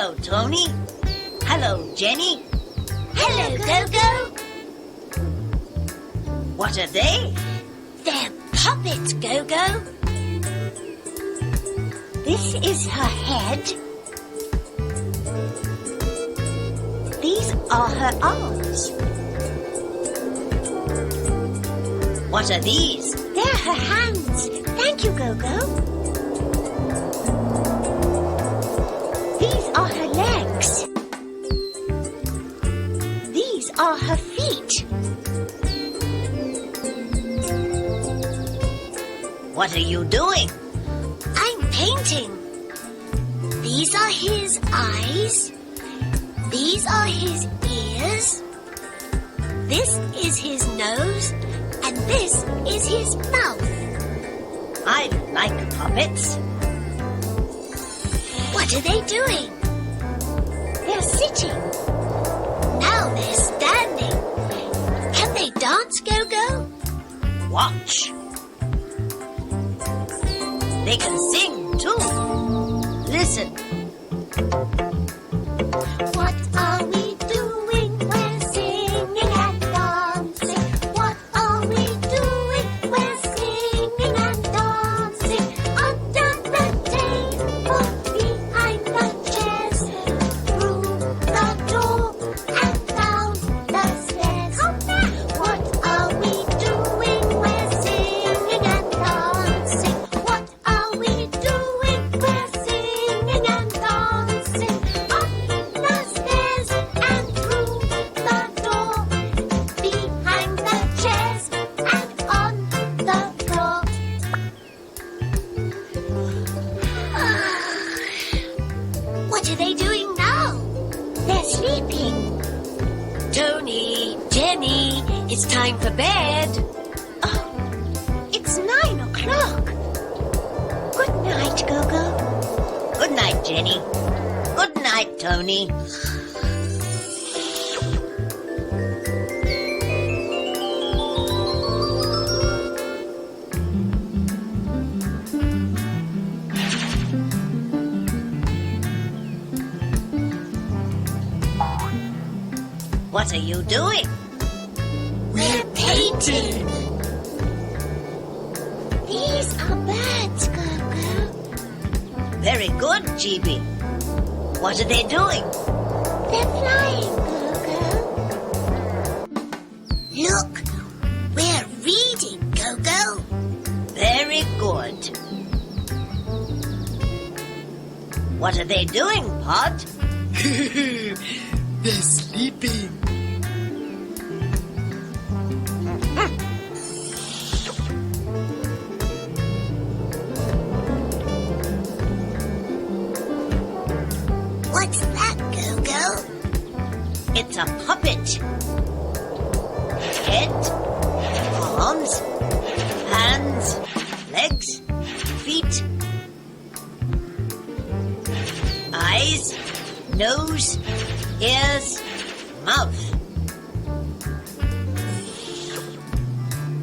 Hello, Tony. Hello, Jenny. Hello, Gogo. What are they? They're puppets, Gogo. This is her head. These are her arms. What are these? They're her hands. Thank you, Gogo. These are her legs. These are her feet. What are you doing? I'm painting. These are his eyes. These are his ears. This is his nose. And this is his mouth. I like puppets. What are they doing? They're sitting. Now they're standing. Can they dance, Gogo? Watch. They can sing, too. Listen. What are we doing? We're singing and dancing. What are we doing? We're singing and dancing. Under the table, behind the chairs, through the door and down the stairs. What are we doing? We're singing and dancing. What are we doing? We're singing and dancing. Up the stairs and through the door, behind the chairs and on the floor. What are they doing now? They're sleeping. Tony, Jenny, it's time for bed. Oh, it's 9 o'clock. Good night, Gogo. Good night, Jenny. Good night, Tony. What are you doing? We're painting. These are birds, Gogo. Very good, GB. What are they doing? They're flying, Gogo. Look, we're reading, Gogo. Very good. What are they doing, Pod? They're sleeping. What's that, Gogo? It's a puppet. Head, arms, hands, legs, feet, eyes, nose, ears, mouth.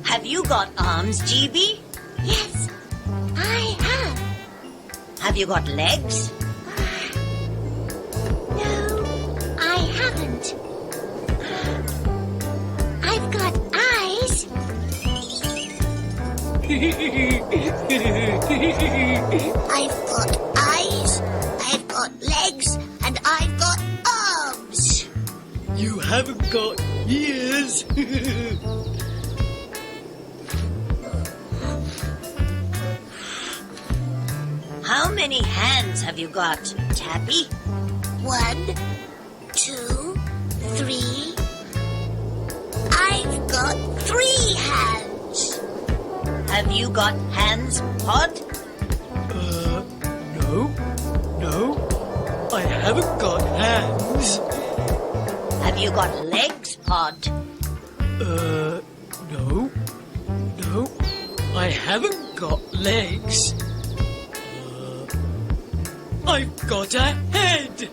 Have you got arms, GB? Yes, I have. Have you got legs? No, I haven't. I've got eyes. I've got eyes, I've got legs, and I've got arms. You haven't got ears. How many hands have you got, Tappy? 1, 2, 3. I've got 3 hands. Have you got hands, Pod? No. I haven't got hands. Have you got legs, Pod? No. I haven't got legs. I've got a head.